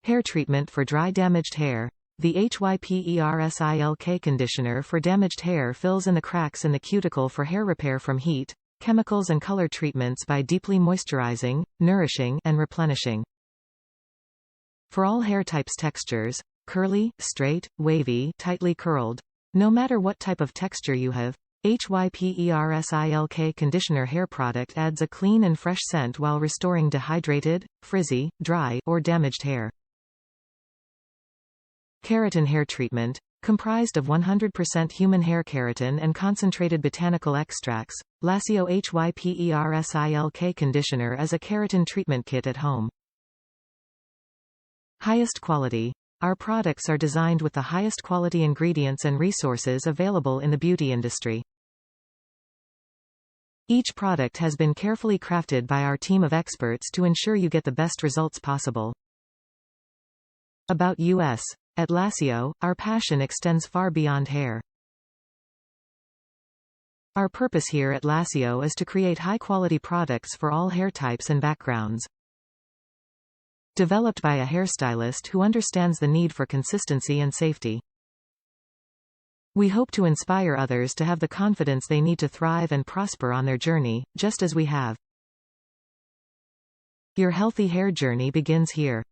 Hair treatment for dry damaged hair. The HYPERSILK conditioner for damaged hair fills in the cracks in the cuticle for hair repair from heat, chemicals and color treatments by deeply moisturizing, nourishing, and replenishing. For all hair types, textures, curly, straight, wavy, tightly curled. No matter what type of texture you have, HYPERSILK conditioner hair product adds a clean and fresh scent while restoring dehydrated, frizzy, dry, or damaged hair. Keratin hair treatment. Comprised of 100% human hair keratin and concentrated botanical extracts, Lasio HYPERSILK conditioner is a keratin treatment kit at home. Highest quality. Our products are designed with the highest quality ingredients and resources available in the beauty industry. Each product has been carefully crafted by our team of experts to ensure you get the best results possible. About us. At Lasio, our passion extends far beyond hair. Our purpose here at Lasio is to create high-quality products for all hair types and backgrounds. Developed by a hairstylist who understands the need for consistency and safety. We hope to inspire others to have the confidence they need to thrive and prosper on their journey, just as we have. Your healthy hair journey begins here.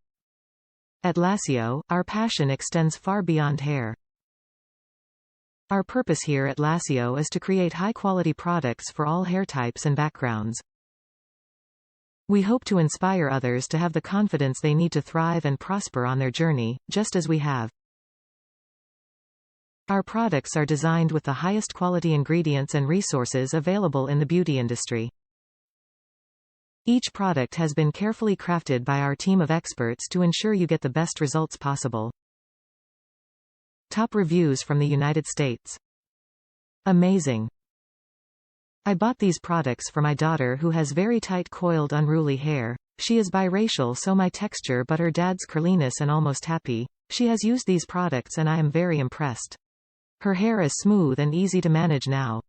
At Lasio, our passion extends far beyond hair. Our purpose here at Lasio is to create high-quality products for all hair types and backgrounds. We hope to inspire others to have the confidence they need to thrive and prosper on their journey, just as we have. Our products are designed with the highest quality ingredients and resources available in the beauty industry. Each product has been carefully crafted by our team of experts to ensure you get the best results possible. Top reviews from the United States. Amazing. I bought these products for my daughter who has very tight coiled unruly hair. She is biracial, so my texture but her dad's curliness and almost happy. She has used these products and I am very impressed. Her hair is smooth and easy to manage now.